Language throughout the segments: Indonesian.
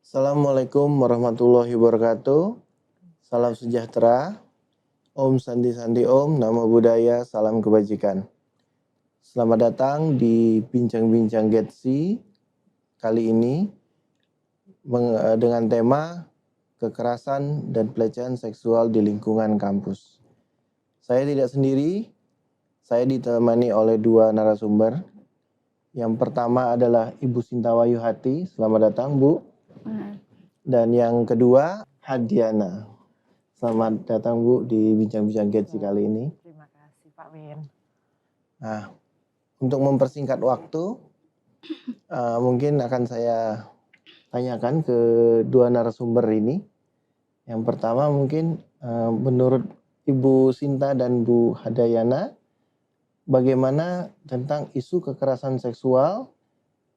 Assalamualaikum warahmatullahi wabarakatuh. Salam sejahtera. Om Sandi Sandi Om, Namo Buddhaya, salam kebajikan. Selamat datang di Bincang-Bincang Getsi kali ini dengan tema kekerasan dan pelecehan seksual di lingkungan kampus. Saya tidak sendiri, saya ditemani oleh dua narasumber. Yang pertama adalah Ibu Sinta Wayuhati, selamat datang Bu. Dan yang kedua, Hadiana. Selamat datang Bu di Bincang-Bincang Getsi kali ini. Terima kasih Pak Win. Nah, untuk mempersingkat waktu, mungkin akan saya tanyakan ke dua narasumber ini. Yang pertama mungkin menurut Ibu Sinta dan Bu Hadayana, bagaimana tentang isu kekerasan seksual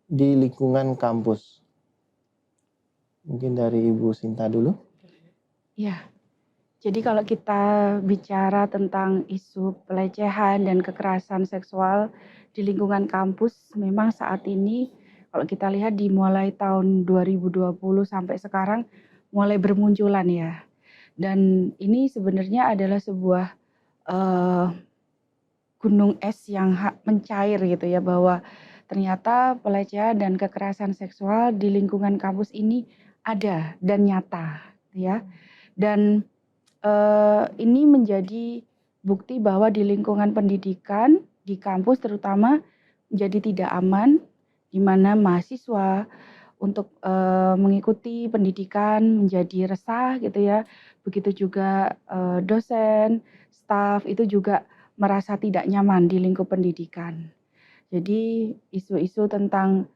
di lingkungan kampus? Mungkin dari Ibu Sinta dulu. Ya, jadi kalau kita bicara tentang isu pelecehan dan kekerasan seksual di lingkungan kampus, memang saat ini kalau kita lihat dimulai tahun 2020 sampai sekarang mulai bermunculan ya. Dan ini sebenarnya adalah sebuah gunung es yang mencair gitu ya, bahwa ternyata pelecehan dan kekerasan seksual di lingkungan kampus ini ada dan nyata ya. Dan ini menjadi bukti bahwa di lingkungan pendidikan, di kampus terutama menjadi tidak aman, di mana mahasiswa untuk mengikuti pendidikan menjadi resah gitu ya. Begitu juga dosen, staf itu juga merasa tidak nyaman di lingkup pendidikan. Jadi isu-isu tentang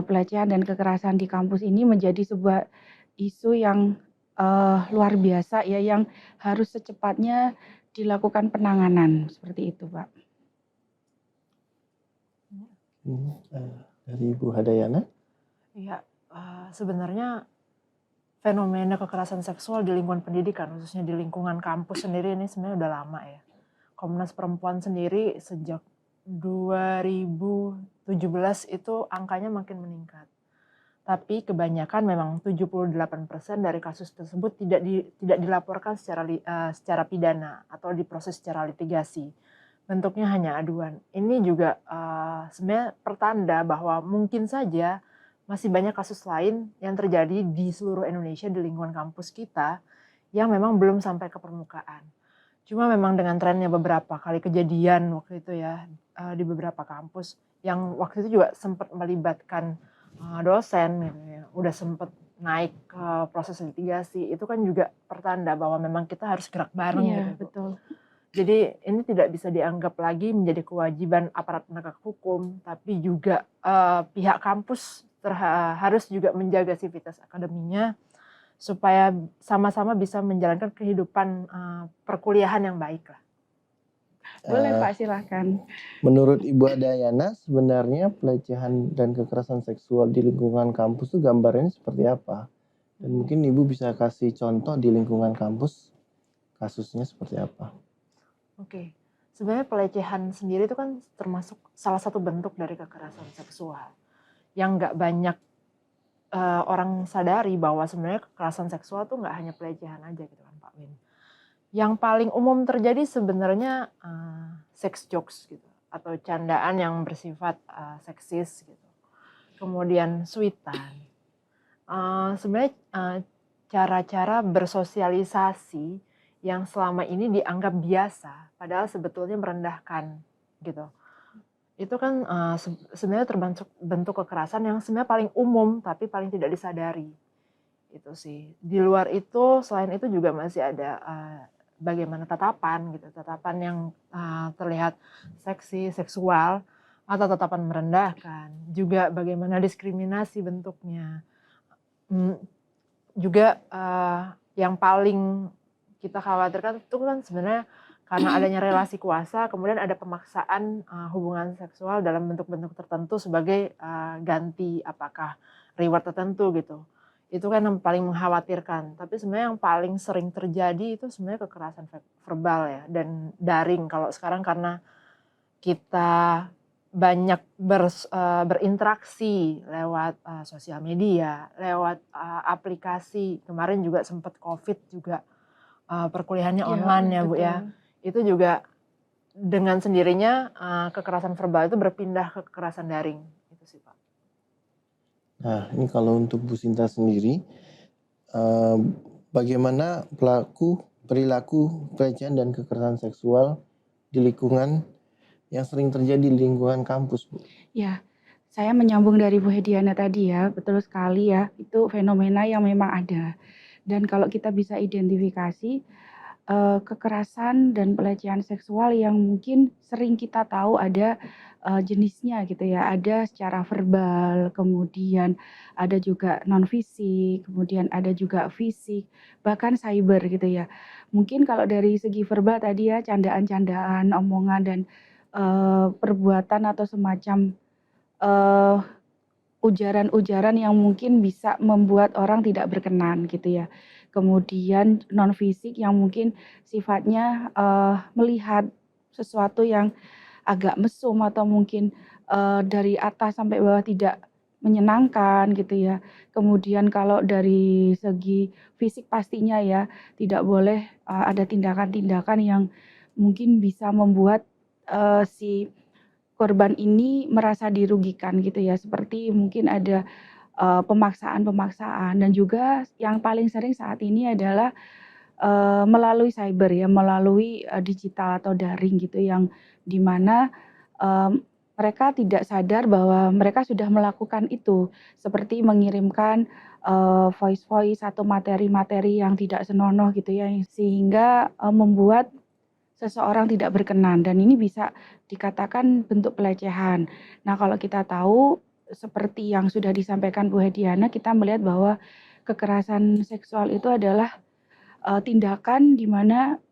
pelecehan dan kekerasan di kampus ini menjadi sebuah isu yang luar biasa ya, yang harus secepatnya dilakukan penanganan seperti itu, Pak. Dari Ibu Hadayana. Iya, sebenarnya fenomena kekerasan seksual di lingkungan pendidikan, khususnya di lingkungan kampus sendiri ini sebenarnya udah lama ya. Komnas Perempuan sendiri sejak 2017 itu angkanya makin meningkat. Tapi kebanyakan memang 78% dari kasus tersebut tidak dilaporkan secara pidana atau diproses secara litigasi. Bentuknya hanya aduan. Ini juga sebenarnya pertanda bahwa mungkin saja masih banyak kasus lain yang terjadi di seluruh Indonesia di lingkungan kampus kita yang memang belum sampai ke permukaan. Cuma memang dengan trennya beberapa kali kejadian waktu itu ya di beberapa kampus yang waktu itu juga sempat melibatkan dosen gitu ya, udah sempat naik ke proses litigasi, itu kan juga pertanda bahwa memang kita harus gerak bareng Iya, gitu. betul. Jadi ini tidak bisa dianggap lagi menjadi kewajiban aparat penegak hukum, tapi juga pihak kampus harus juga menjaga sivitas akademinya supaya sama-sama bisa menjalankan kehidupan perkuliahan yang baik lah. Boleh Pak, silakan. Menurut Ibu Hadayana, sebenarnya pelecehan dan kekerasan seksual di lingkungan kampus itu gambarnya seperti apa? Dan mungkin Ibu bisa kasih contoh di lingkungan kampus, kasusnya seperti apa? Oke, sebenarnya pelecehan sendiri itu kan termasuk salah satu bentuk dari kekerasan seksual yang nggak banyak orang sadari bahwa sebenarnya kekerasan seksual tuh nggak hanya pelecehan aja gitu kan Pak Win. Yang paling umum terjadi sebenarnya sex jokes gitu atau candaan yang bersifat seksis gitu. Kemudian sweetan. Sebenarnya cara-cara bersosialisasi yang selama ini dianggap biasa, padahal sebetulnya merendahkan gitu. Itu kan sebenarnya terbentuk bentuk kekerasan yang sebenarnya paling umum tapi paling tidak disadari. Itu sih. Di luar itu, selain itu juga masih ada bagaimana tatapan gitu, tatapan yang terlihat seksi, seksual atau tatapan merendahkan. Juga bagaimana diskriminasi bentuknya. Juga yang paling kita khawatirkan itu kan sebenarnya karena adanya relasi kuasa, kemudian ada pemaksaan hubungan seksual dalam bentuk-bentuk tertentu sebagai ganti apakah reward tertentu gitu. Itu kan yang paling mengkhawatirkan. Tapi sebenarnya yang paling sering terjadi itu sebenarnya kekerasan verbal ya dan daring. Kalau sekarang karena kita banyak berinteraksi lewat sosial media, lewat aplikasi. Kemarin juga sempat COVID juga perkuliahannya Iya, online ya Bu ya. betul. Itu juga dengan sendirinya kekerasan verbal itu berpindah ke kekerasan daring. Itu sih Pak. Nah, ini kalau untuk Bu Sinta sendiri, bagaimana perilaku pelecehan dan kekerasan seksual di lingkungan yang sering terjadi di lingkungan kampus, Bu? Ya, saya menyambung dari Bu Hediana tadi ya, betul sekali ya, itu fenomena yang memang ada. Dan kalau kita bisa identifikasi kekerasan dan pelecehan seksual yang mungkin sering kita tahu ada jenisnya gitu ya, ada secara verbal, kemudian ada juga non fisik, kemudian ada juga fisik, bahkan cyber gitu ya. Mungkin kalau dari segi verbal tadi ya, candaan-candaan, omongan dan perbuatan atau semacam Eee, ujaran-ujaran yang mungkin bisa membuat orang tidak berkenan gitu ya. Kemudian non fisik yang mungkin sifatnya melihat sesuatu yang agak mesum atau mungkin dari atas sampai bawah tidak menyenangkan gitu ya. Kemudian kalau dari segi fisik pastinya ya tidak boleh ada tindakan-tindakan yang mungkin bisa membuat si korban ini merasa dirugikan gitu ya, seperti mungkin ada pemaksaan-pemaksaan dan juga yang paling sering saat ini adalah melalui cyber ya, melalui digital atau daring gitu yang di mana mereka tidak sadar bahwa mereka sudah melakukan itu, seperti mengirimkan voice-voice atau materi-materi yang tidak senonoh gitu ya, sehingga membuat seseorang tidak berkenan dan ini bisa dikatakan bentuk pelecehan. Nah, kalau kita tahu seperti yang sudah disampaikan Bu Hediana, kita melihat bahwa kekerasan seksual itu adalah tindakan di mana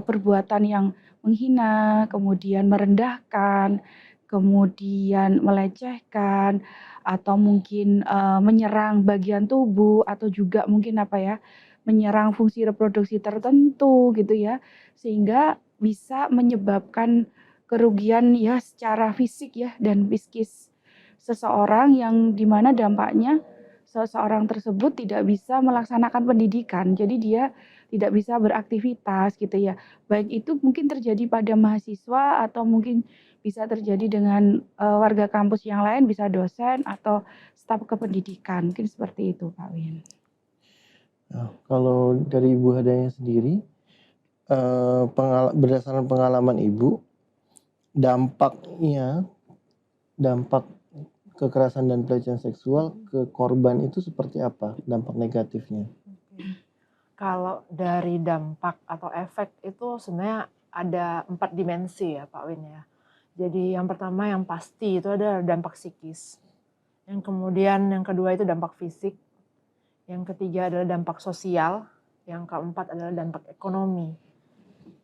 perbuatan yang menghina, kemudian merendahkan, kemudian melecehkan, atau mungkin menyerang bagian tubuh atau juga mungkin apa ya, menyerang fungsi reproduksi tertentu gitu ya, sehingga bisa menyebabkan kerugian ya secara fisik ya dan psikis seseorang yang di mana dampaknya seseorang tersebut tidak bisa melaksanakan pendidikan. Jadi dia tidak bisa beraktivitas gitu ya. Baik itu mungkin terjadi pada mahasiswa atau mungkin bisa terjadi dengan warga kampus yang lain, bisa dosen atau staf kependidikan. Mungkin seperti itu Pak Win. Nah, kalau dari Ibu Hadanya sendiri, berdasarkan pengalaman Ibu, dampak kekerasan dan pelecehan seksual ke korban itu seperti apa dampak negatifnya? Kalau dari dampak atau efek itu sebenarnya ada 4 dimensi ya Pak Win ya. Jadi yang pertama yang pasti itu ada dampak psikis. Yang kedua itu dampak fisik. Yang ketiga adalah dampak sosial. Yang keempat adalah dampak ekonomi.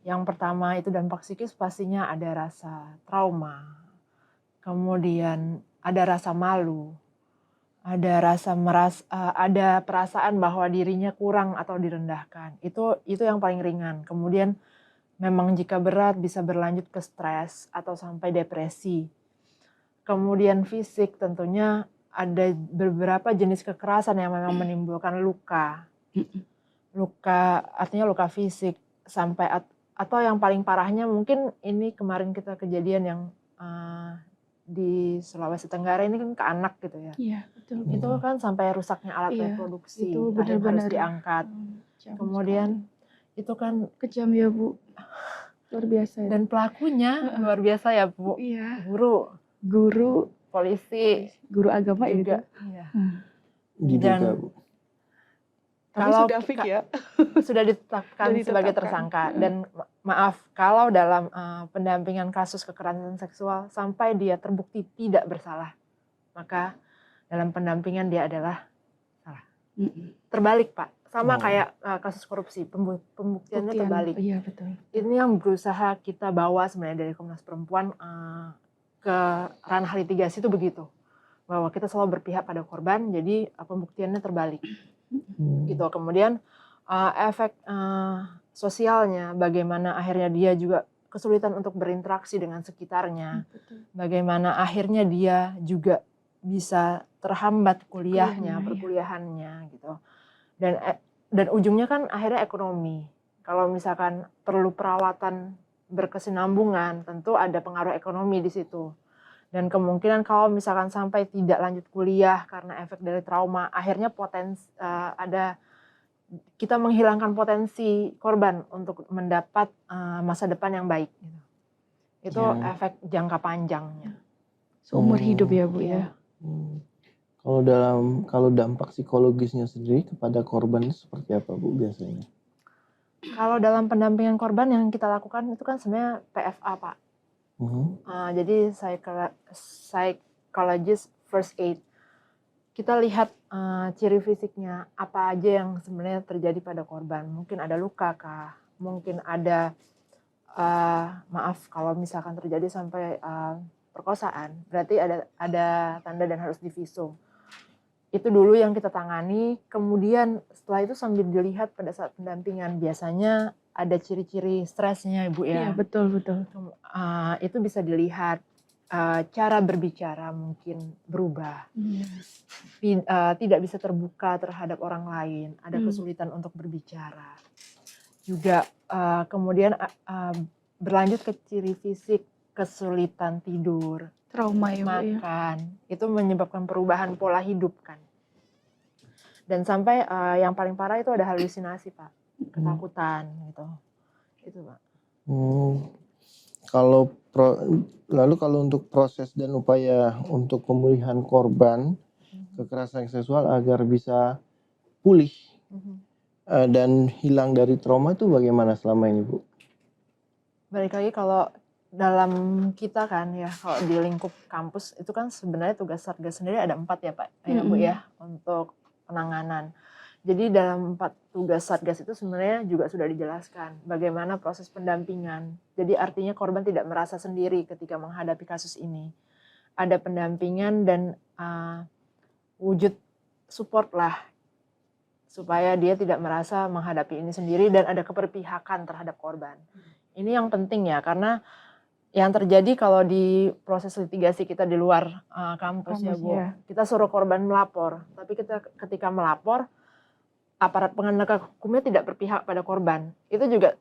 Yang pertama itu dampak psikis pastinya ada rasa trauma. Kemudian ada rasa malu. Ada perasaan bahwa dirinya kurang atau direndahkan. Itu yang paling ringan. Kemudian memang jika berat bisa berlanjut ke stres atau sampai depresi. Kemudian fisik tentunya ada beberapa jenis kekerasan yang memang menimbulkan luka. Luka artinya luka fisik sampai atau yang paling parahnya mungkin ini kemarin kita kejadian yang di Sulawesi Tenggara ini kan ke anak gitu ya. Iya, betul. Itu kan sampai rusaknya alat reproduksi, itu ada yang harus benar-benar diangkat. Kemudian itu kan kejam ya Bu, luar biasa ya. dan pelakunya luar biasa ya Bu. Iya, Guru, polisi, guru agama juga. itu. Iya. Diduga, Dan Bu. Tapi kalau sudah fix ya. sudah ditetapkan sebagai tersangka dan maaf kalau dalam pendampingan kasus kekerasan seksual sampai dia terbukti tidak bersalah, maka dalam pendampingan dia adalah salah. Terbalik Pak, sama kayak kasus korupsi, pembuktiannya terbalik. Iya betul. Ini yang berusaha kita bawa sebenarnya dari Komnas Perempuan ke ranah litigasi itu begitu, bahwa kita selalu berpihak pada korban, jadi pembuktiannya terbalik. Gitu. Kemudian efek sosialnya, bagaimana akhirnya dia juga kesulitan untuk berinteraksi dengan sekitarnya. Betul. Bagaimana akhirnya dia juga bisa terhambat kuliahnya, Kuliahnya, ya. perkuliahannya gitu. Dan ujungnya kan akhirnya ekonomi. Kalau misalkan perlu perawatan berkesinambungan, tentu ada pengaruh ekonomi di situ. Dan kemungkinan kalau misalkan sampai tidak lanjut kuliah karena efek dari trauma, akhirnya kita menghilangkan potensi korban untuk mendapat masa depan yang baik. Gitu. Itu Ya. efek jangka panjangnya. Seumur hidup ya Bu ya. Kalau dampak psikologisnya sendiri kepada korban itu seperti apa Bu biasanya? Kalau dalam pendampingan korban yang kita lakukan itu kan sebenarnya PFA Pak. Jadi psychologist first aid. Kita lihat ciri fisiknya apa aja yang sebenarnya terjadi pada korban. Mungkin ada luka kah? Mungkin ada maaf kalau misalkan terjadi sampai perkosaan, berarti ada tanda dan harus divisum. Itu dulu yang kita tangani. Kemudian setelah itu sambil dilihat pada saat pendampingan biasanya ada ciri-ciri stresnya Ibu ya. Iya betul. Itu bisa dilihat cara berbicara mungkin berubah. Tidak bisa terbuka terhadap orang lain. Ada kesulitan untuk berbicara. Juga kemudian berlanjut ke ciri fisik, kesulitan tidur, Trauma ya Bu ya. makan, itu menyebabkan perubahan pola hidup kan. Dan sampai yang paling parah itu ada halusinasi Pak, ketakutan gitu. Itu Pak. Lalu kalau untuk proses dan upaya untuk pemulihan korban kekerasan seksual agar bisa pulih dan hilang dari trauma itu bagaimana selama ini Bu? Balik lagi kalau dalam kita kan ya, kalau di lingkup kampus itu kan sebenarnya tugas Satgas sendiri ada 4 ya Pak, ya Bu ya, untuk penanganan. Jadi dalam 4 tugas Satgas itu sebenarnya juga sudah dijelaskan bagaimana proses pendampingan. Jadi artinya korban tidak merasa sendiri ketika menghadapi kasus ini. Ada pendampingan dan wujud support lah supaya dia tidak merasa menghadapi ini sendiri dan ada keberpihakan terhadap korban. Ini yang penting ya, karena yang terjadi kalau di proses litigasi kita di luar kampus ya Bu, kita suruh korban melapor, tapi ketika melapor, aparat penegak hukumnya tidak berpihak pada korban. Itu juga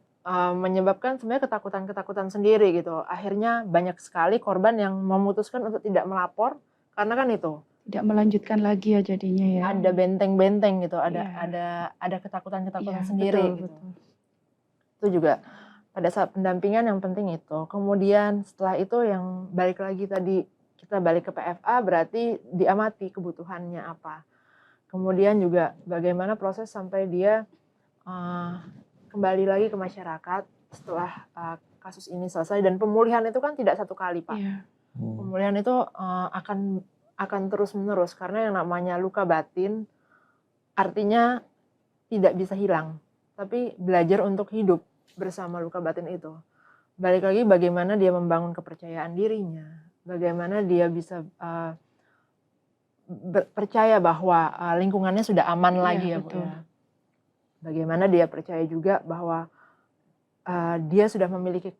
menyebabkan sebenarnya ketakutan-ketakutan sendiri gitu. Akhirnya banyak sekali korban yang memutuskan untuk tidak melapor, karena kan itu. Tidak melanjutkan lagi ya jadinya ya. Ada benteng-benteng gitu, ada ketakutan-ketakutan sendiri gitu. Betul. Itu juga pada saat pendampingan yang penting itu. Kemudian setelah itu yang balik lagi tadi kita balik ke PFA berarti diamati kebutuhannya apa. Kemudian juga bagaimana proses sampai dia kembali lagi ke masyarakat setelah kasus ini selesai. Dan pemulihan itu kan tidak satu kali Pak. Pemulihan itu akan terus menerus karena yang namanya luka batin artinya tidak bisa hilang. Tapi belajar untuk hidup bersama luka batin itu. Balik lagi bagaimana dia membangun kepercayaan dirinya, bagaimana dia bisa percaya bahwa lingkungannya sudah aman lagi ya Bu ya. Bagaimana dia percaya juga bahwa dia sudah memiliki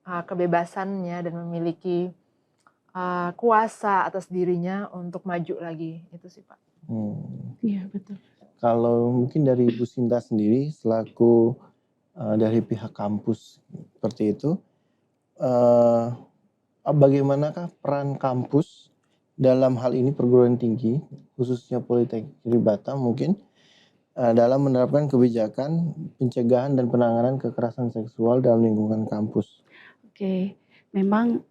kebebasannya dan memiliki kuasa atas dirinya untuk maju lagi. Itu sih Pak. Iya betul. Kalau mungkin dari Ibu Sinta sendiri selaku dari pihak kampus seperti itu, bagaimanakah peran kampus dalam hal ini perguruan tinggi, khususnya Politeknik Negeri Batam mungkin, dalam menerapkan kebijakan pencegahan dan penanganan kekerasan seksual dalam lingkungan kampus? Oke, memang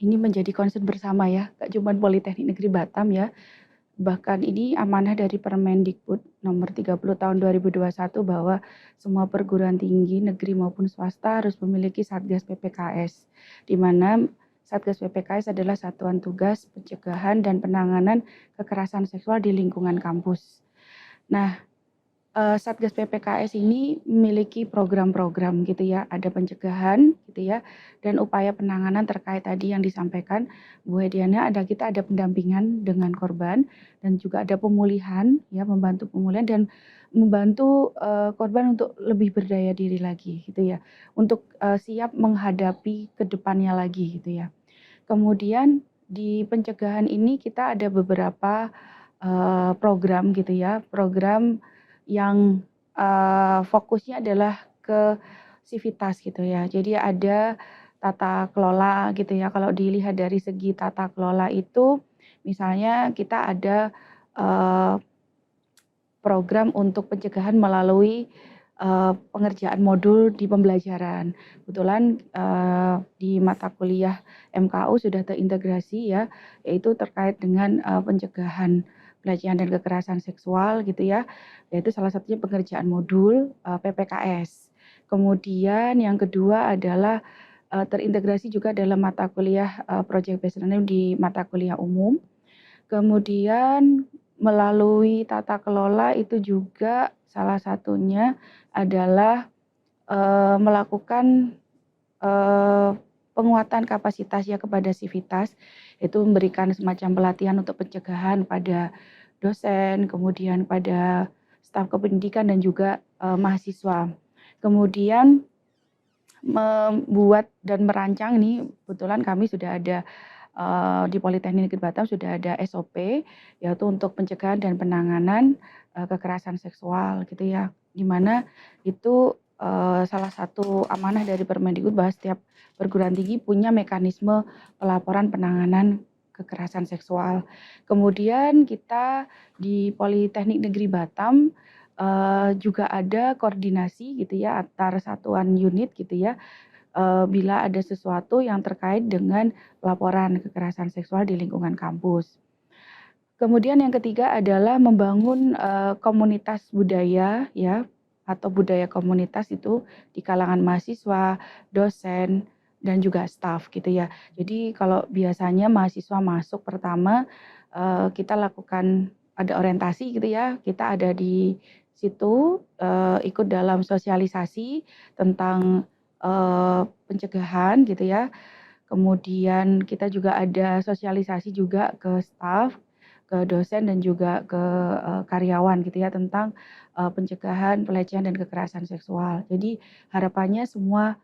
ini menjadi concern bersama ya, gak cuma Politeknik Negeri Batam ya. Bahkan ini amanah dari Permendikbud nomor 30 tahun 2021 bahwa semua perguruan tinggi negeri maupun swasta harus memiliki Satgas PPKS, di mana Satgas PPKS adalah satuan tugas pencegahan dan penanganan kekerasan seksual di lingkungan kampus. Nah, Satgas PPKS ini memiliki program-program gitu ya, ada pencegahan gitu ya, dan upaya penanganan terkait tadi yang disampaikan Bu Hediana, kita ada pendampingan dengan korban dan juga ada pemulihan ya, membantu pemulihan dan membantu, korban untuk lebih berdaya diri lagi gitu ya, untuk, siap menghadapi ke depannya lagi gitu ya. Kemudian di pencegahan ini kita ada beberapa, program gitu ya, program yang, fokusnya adalah ke sivitas gitu ya. Jadi ada tata kelola gitu ya, kalau dilihat dari segi tata kelola itu misalnya kita ada, eee, program untuk pencegahan melalui, pengerjaan modul di pembelajaran. Kebetulan, di mata kuliah MKU sudah terintegrasi ya, yaitu terkait dengan, pencegahan pelecehan dan kekerasan seksual gitu ya, yaitu salah satunya pengerjaan modul, PPKS. Kemudian yang kedua adalah, terintegrasi juga dalam mata kuliah, project based learning di mata kuliah umum. Kemudian melalui tata kelola itu juga salah satunya adalah, melakukan, eee, penguatan kapasitas ya kepada sivitas, itu memberikan semacam pelatihan untuk pencegahan pada dosen, kemudian pada staf kependidikan dan juga, mahasiswa. Kemudian membuat dan merancang nih, kebetulan kami sudah ada, di Politeknik Negeri Batam sudah ada SOP, yaitu untuk pencegahan dan penanganan, kekerasan seksual gitu ya. Di mana itu, salah satu amanah dari Permendikbud bahwa setiap perguruan tinggi punya mekanisme pelaporan penanganan kekerasan seksual. Kemudian kita di Politeknik Negeri Batam, juga ada koordinasi gitu ya antar satuan unit gitu ya, bila ada sesuatu yang terkait dengan laporan kekerasan seksual di lingkungan kampus. Kemudian yang ketiga adalah membangun, komunitas budaya ya, atau budaya komunitas itu di kalangan mahasiswa, dosen, dan juga staf gitu ya. Jadi kalau biasanya mahasiswa masuk pertama, kita lakukan ada orientasi gitu ya, kita ada di situ, ikut dalam sosialisasi tentang, pencegahan gitu ya. Kemudian kita juga ada sosialisasi juga ke staf, ke dosen dan juga ke, karyawan gitu ya tentang, pencegahan pelecehan dan kekerasan seksual. Jadi harapannya semua,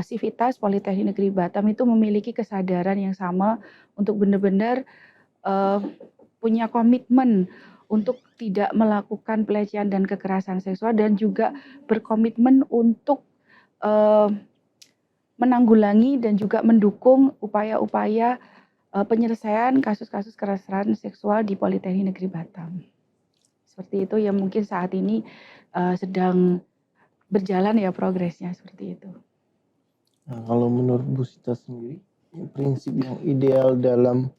sivitas Politeknik Negeri Batam itu memiliki kesadaran yang sama untuk benar-benar, eee, punya komitmen untuk tidak melakukan pelecehan dan kekerasan seksual dan juga berkomitmen untuk, eee, menanggulangi dan juga mendukung upaya-upaya, penyelesaian kasus-kasus kekerasan seksual di Politeknik Negeri Batam. Seperti itu yang mungkin saat ini, sedang berjalan ya progresnya, seperti itu. Nah, kalau menurut Bu Sita sendiri, prinsip yang ideal dalam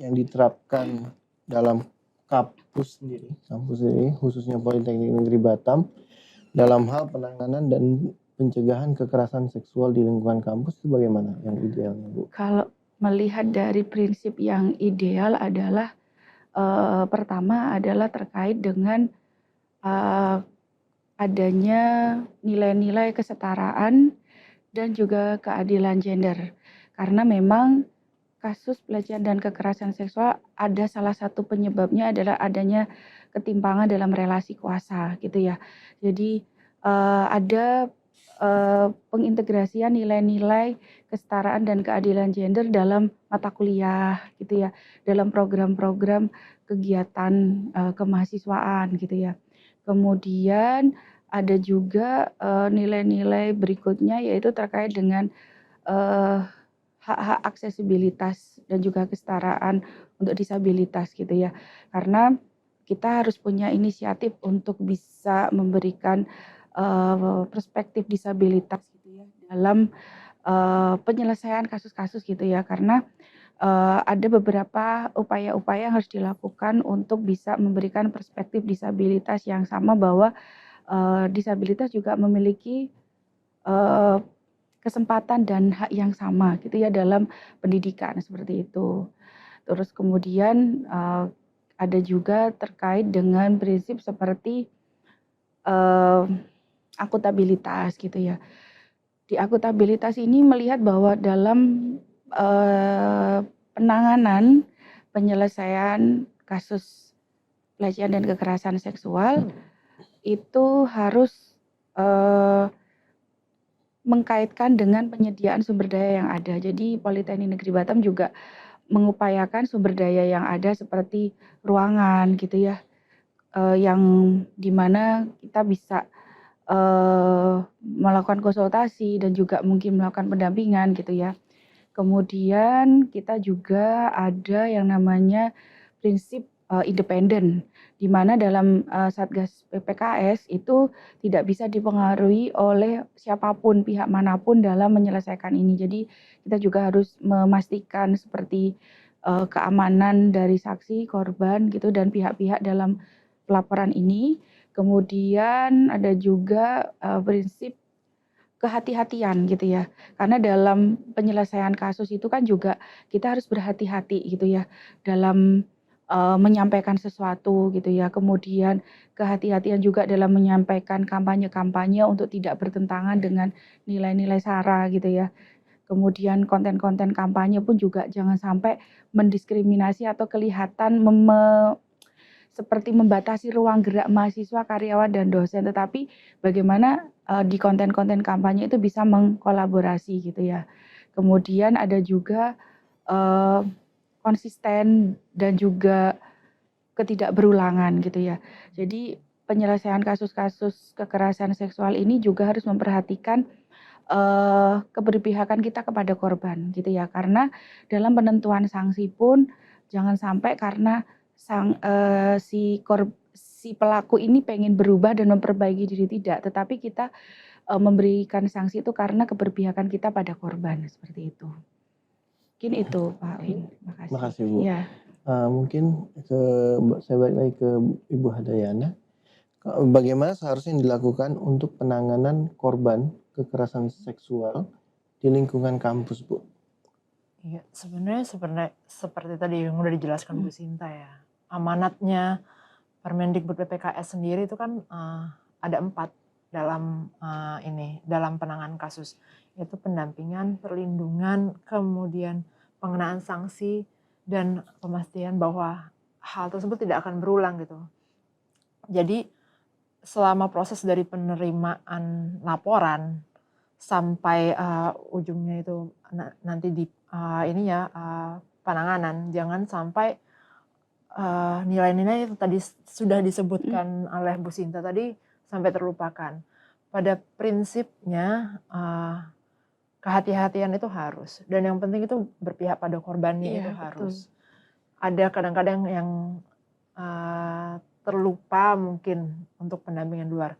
yang diterapkan dalam kampus sendiri, khususnya Politeknik Negeri Batam, dalam hal penanganan dan pencegahan kekerasan seksual di lingkungan kampus itu bagaimana yang idealnya, Bu? Kalau melihat dari prinsip yang ideal adalah, pertama adalah terkait dengan, adanya nilai-nilai kesetaraan dan juga keadilan gender. Karena memang kasus pelecehan dan kekerasan seksual ada salah satu penyebabnya adalah adanya ketimpangan dalam relasi kuasa gitu ya. Jadi, ada, pengintegrasian nilai-nilai kesetaraan dan keadilan gender dalam mata kuliah gitu ya, dalam program-program kegiatan, kemahasiswaan gitu ya. Kemudian ada juga, nilai-nilai berikutnya yaitu terkait dengan, eee, hak-hak aksesibilitas dan juga kesetaraan untuk disabilitas gitu ya. Karena kita harus punya inisiatif untuk bisa memberikan, perspektif disabilitas gitu ya dalam, penyelesaian kasus-kasus gitu ya. Karena, ada beberapa upaya-upaya yang harus dilakukan untuk bisa memberikan perspektif disabilitas yang sama bahwa, disabilitas juga memiliki, eee, kesempatan dan hak yang sama gitu ya dalam pendidikan, seperti itu. Terus kemudian, ada juga terkait dengan prinsip seperti, eee, akuntabilitas gitu ya. Di akuntabilitas ini melihat bahwa dalam, penanganan penyelesaian kasus pelecehan dan kekerasan seksual itu harus, eee, mengkaitkan dengan penyediaan sumber daya yang ada. Jadi Politeknik Negeri Batam juga mengupayakan sumber daya yang ada seperti ruangan gitu ya, yang di mana kita bisa, melakukan konsultasi dan juga mungkin melakukan pendampingan gitu ya. Kemudian kita juga ada yang namanya prinsip, independen, di mana dalam, Satgas PPKS itu tidak bisa dipengaruhi oleh siapapun, pihak manapun dalam menyelesaikan ini. Jadi kita juga harus memastikan seperti, keamanan dari saksi, korban gitu dan pihak-pihak dalam pelaporan ini. Kemudian ada juga, prinsip kehati-hatian gitu ya. Karena dalam penyelesaian kasus itu kan juga kita harus berhati-hati gitu ya dalam, menyampaikan sesuatu gitu ya. Kemudian kehati-hatian juga dalam menyampaikan kampanye-kampanye untuk tidak bertentangan dengan nilai-nilai SARA gitu ya. Kemudian konten-konten kampanye pun juga jangan sampai mendiskriminasi atau kelihatan seperti membatasi ruang gerak mahasiswa, karyawan, dan dosen, tetapi bagaimana, di konten-konten kampanye itu bisa mengkolaborasi gitu ya. Kemudian ada juga, eee, konsisten dan juga ketidakberulangan gitu ya. Jadi penyelesaian kasus-kasus kekerasan seksual ini juga harus memperhatikan, keberpihakan kita kepada korban gitu ya. Karena dalam penentuan sanksi pun jangan sampai karena si pelaku ini pengen berubah dan memperbaiki diri tidak, tetapi kita, memberikan sanksi itu karena keberpihakan kita pada korban, seperti itu. Mungkin itu Pak Win, makasih. Makasih Bu. Iya. Mungkin saya balik lagi ke Ibu Hadayana. Bagaimana seharusnya yang dilakukan untuk penanganan korban kekerasan seksual di lingkungan kampus, Bu? Iya, sebenarnya seperti tadi yang udah dijelaskan Bu Sinta ya. Amanatnya Permendikbud PPKS sendiri itu kan ada 4 dalam penanganan kasus, yaitu pendampingan, perlindungan, kemudian pengenaan sanksi dan pemastian bahwa hal tersebut tidak akan berulang gitu. Jadi selama proses dari penerimaan laporan sampai ujungnya itu nanti di penanganan, jangan sampai nilai-nilai yang tadi sudah disebutkan oleh Bu Sinta tadi sampai terlupakan. Pada prinsipnya kehati-hatian itu harus, dan yang penting itu berpihak pada korbannya itu harus. Ada kadang-kadang yang terlupa mungkin untuk pendampingan luar.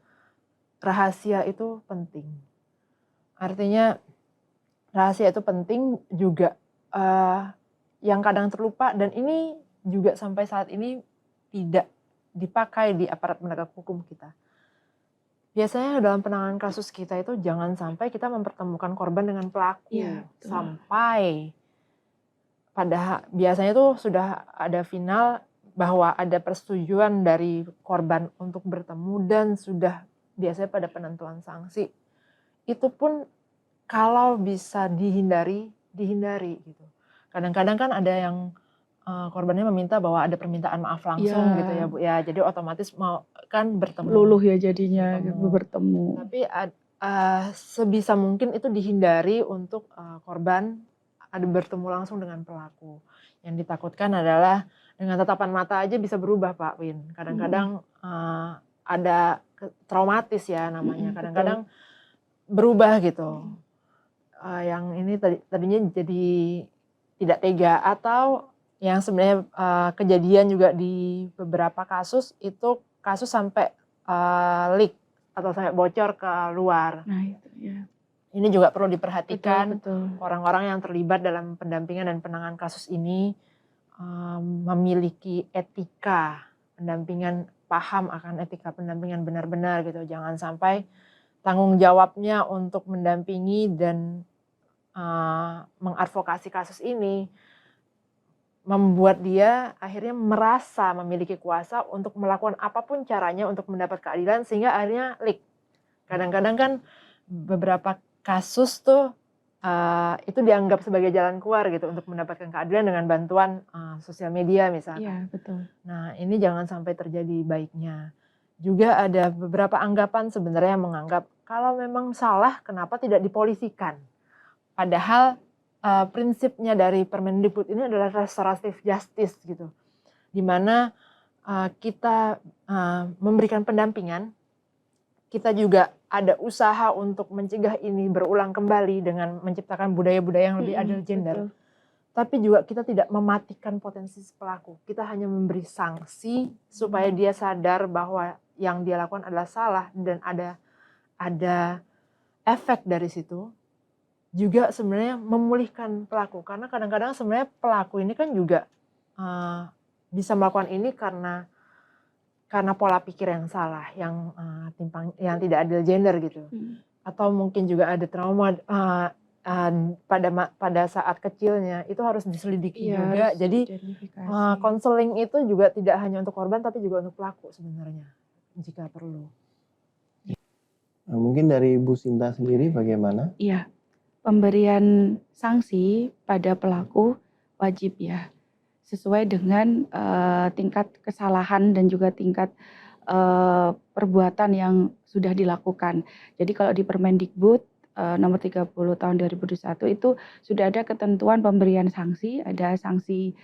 Rahasia itu penting. Artinya rahasia itu penting juga yang kadang terlupa, dan ini juga sampai saat ini tidak dipakai di aparat penegak hukum kita. Biasanya dalam penanganan kasus kita itu jangan sampai kita mempertemukan korban dengan pelaku sampai biasanya itu sudah ada final bahwa ada persetujuan dari korban untuk bertemu dan sudah biasanya pada penentuan sanksi. Itu pun kalau bisa dihindari gitu. Kadang-kadang kan ada yang korbannya meminta bahwa ada permintaan maaf langsung gitu ya Bu ya. Jadi otomatis mau kan bertemu. Luluh ya jadinya bertemu. Tapi sebisa mungkin itu dihindari untuk korban ada bertemu langsung dengan pelaku. Yang ditakutkan adalah dengan tatapan mata aja bisa berubah Pak Win. Kadang-kadang ada traumatis ya namanya. Kadang-kadang berubah gitu. Yang ini tadinya jadi tidak tega, atau yang sebenarnya kejadian juga di beberapa kasus itu kasus sampai leak atau sampai bocor ke luar. Nah itu ya. Ini juga perlu diperhatikan. Betul. Orang-orang yang terlibat dalam pendampingan dan penanganan kasus ini memiliki etika pendampingan, paham akan etika pendampingan benar-benar gitu. Jangan sampai tanggung jawabnya untuk mendampingi dan mengadvokasi kasus ini membuat dia akhirnya merasa memiliki kuasa untuk melakukan apapun caranya untuk mendapat keadilan sehingga akhirnya leak. Kadang-kadang kan beberapa kasus tuh itu dianggap sebagai jalan keluar gitu untuk mendapatkan keadilan dengan bantuan sosial media misalkan. Iya, betul. Nah, ini jangan sampai terjadi baiknya. Juga ada beberapa anggapan sebenarnya yang menganggap kalau memang salah kenapa tidak dipolisikan. Padahal prinsipnya dari Permendikbud ini adalah restoratif justice gitu. Di mana kita memberikan pendampingan, kita juga ada usaha untuk mencegah ini berulang kembali dengan menciptakan budaya-budaya yang lebih adil gender. Betul. Tapi juga kita tidak mematikan potensi si pelaku. Kita hanya memberi sanksi supaya dia sadar bahwa yang dia lakukan adalah salah dan ada efek dari situ. Juga sebenarnya memulihkan pelaku karena kadang-kadang sebenarnya pelaku ini kan juga bisa melakukan ini karena pola pikir yang salah, yang yang tidak adil gender gitu, atau mungkin juga ada trauma pada saat kecilnya itu harus diselidiki juga. Jadi konseling itu juga tidak hanya untuk korban tapi juga untuk pelaku sebenarnya jika perlu. Mungkin dari Bu Sinta sendiri bagaimana? Iya. Pemberian sanksi pada pelaku wajib ya, sesuai dengan tingkat kesalahan dan juga tingkat perbuatan yang sudah dilakukan. Jadi kalau di Permendikbud nomor 30 tahun 2021 itu sudah ada ketentuan pemberian sanksi, ada sanksi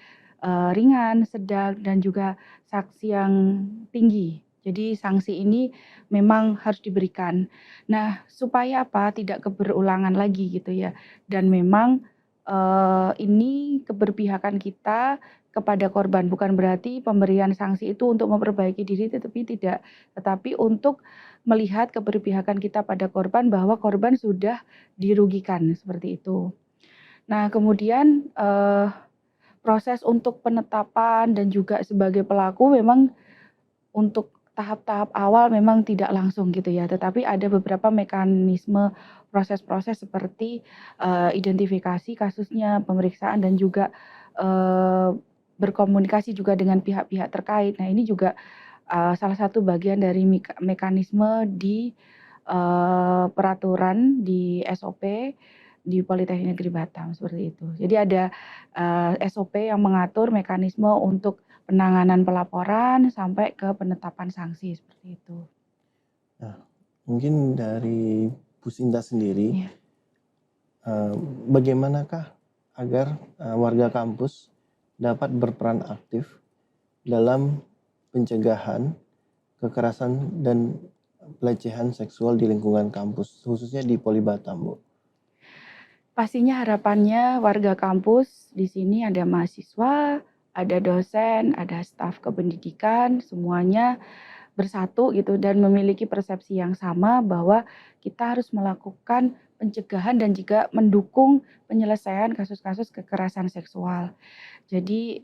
ringan, sedang, dan juga sanksi yang tinggi. Jadi sanksi ini memang harus diberikan. Nah, supaya apa? Tidak keberulangan lagi gitu ya. Dan memang ini keberpihakan kita kepada korban. Bukan berarti pemberian sanksi itu untuk memperbaiki diri, tetapi untuk melihat keberpihakan kita pada korban bahwa korban sudah dirugikan seperti itu. Nah, kemudian proses untuk penetapan dan juga sebagai pelaku memang untuk tahap-tahap awal memang tidak langsung gitu ya, tetapi ada beberapa mekanisme proses-proses seperti identifikasi kasusnya, pemeriksaan, dan juga berkomunikasi juga dengan pihak-pihak terkait. Nah, ini juga salah satu bagian dari mekanisme di peraturan di SOP di Politeknik Negeri Batam seperti itu. Jadi ada SOP yang mengatur mekanisme untuk penanganan pelaporan sampai ke penetapan sanksi seperti itu. Nah, mungkin dari Bu Sinta sendiri, Iya. bagaimanakah agar warga kampus dapat berperan aktif dalam pencegahan kekerasan dan pelecehan seksual di lingkungan kampus, khususnya di Poli Batam, Bu? Pastinya harapannya warga kampus di sini ada mahasiswa, ada dosen, ada staf kependidikan, semuanya bersatu gitu dan memiliki persepsi yang sama bahwa kita harus melakukan pencegahan dan juga mendukung penyelesaian kasus-kasus kekerasan seksual. Jadi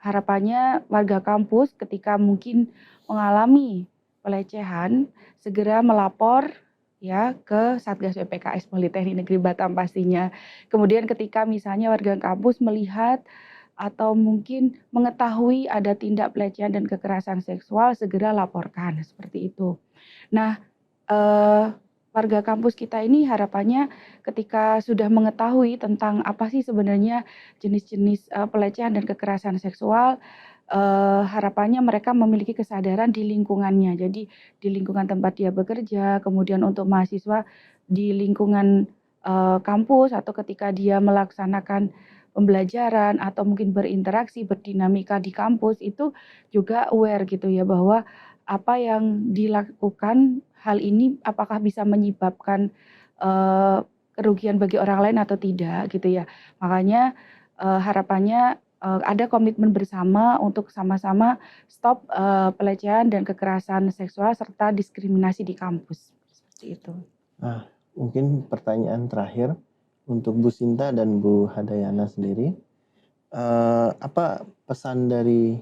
harapannya warga kampus ketika mungkin mengalami pelecehan segera melapor ya ke Satgas PPKS Politeknik Negeri Batam pastinya. Kemudian ketika misalnya warga kampus melihat atau mungkin mengetahui ada tindak pelecehan dan kekerasan seksual, segera laporkan seperti itu. Nah, warga kampus kita ini harapannya ketika sudah mengetahui tentang apa sih sebenarnya jenis-jenis pelecehan dan kekerasan seksual, harapannya mereka memiliki kesadaran di lingkungannya. Jadi di lingkungan tempat dia bekerja, kemudian untuk mahasiswa di lingkungan kampus atau ketika dia melaksanakan pembelajaran atau mungkin berinteraksi, berdinamika di kampus itu juga aware gitu ya bahwa apa yang dilakukan hal ini apakah bisa menyebabkan kerugian bagi orang lain atau tidak gitu ya. Makanya harapannya ada komitmen bersama untuk sama-sama stop pelecehan dan kekerasan seksual serta diskriminasi di kampus. Seperti itu. Nah, mungkin pertanyaan terakhir untuk Bu Sinta dan Bu Hadayana sendiri. Apa pesan dari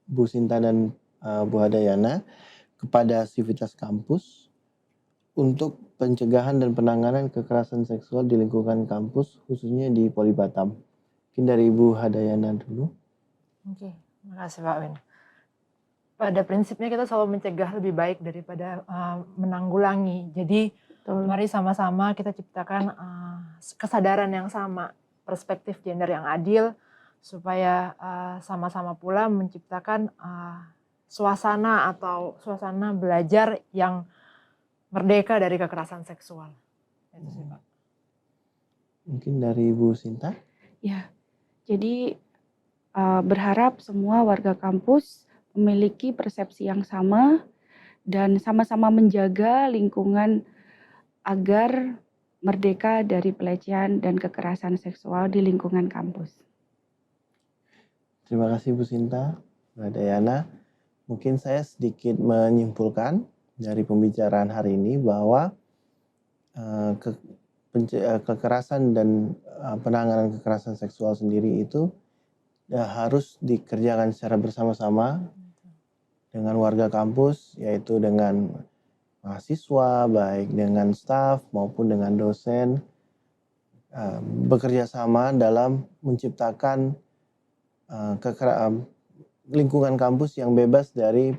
Bu Sinta dan Bu Hadayana kepada sivitas kampus untuk pencegahan dan penanganan kekerasan seksual di lingkungan kampus, khususnya di Poli Batam? Mungkin dari Ibu Hadayana dulu. Oke, makasih Pak Win. Pada prinsipnya kita selalu mencegah lebih baik daripada menanggulangi. Jadi Betul. mari sama-sama kita ciptakan kesadaran yang sama, perspektif gender yang adil, supaya sama-sama pula menciptakan suasana belajar yang merdeka dari kekerasan seksual. Itu sih Pak. Mungkin dari Ibu Sinta. Ya, jadi berharap semua warga kampus memiliki persepsi yang sama dan sama-sama menjaga lingkungan agar merdeka dari pelecehan dan kekerasan seksual di lingkungan kampus. Terima kasih Bu Sinta, Bu Hadayana. Mungkin saya sedikit menyimpulkan dari pembicaraan hari ini bahwa kekerasan dan penanganan kekerasan seksual sendiri itu harus dikerjakan secara bersama-sama dengan warga kampus, yaitu dengan mahasiswa, baik dengan staf maupun dengan dosen, bekerja sama dalam menciptakan lingkungan kampus yang bebas dari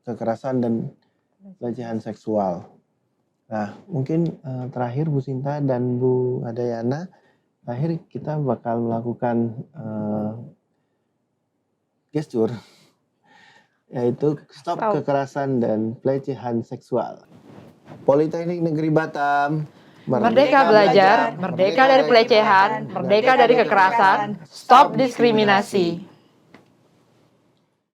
kekerasan dan pelecehan seksual. Nah, mungkin terakhir Bu Sinta dan Bu Hadayana, terakhir kita bakal melakukan gestur, yaitu stop kekerasan dan pelecehan seksual. Politeknik Negeri Batam, Merdeka belajar, merdeka dari pelecehan, merdeka dari kekerasan, stop diskriminasi.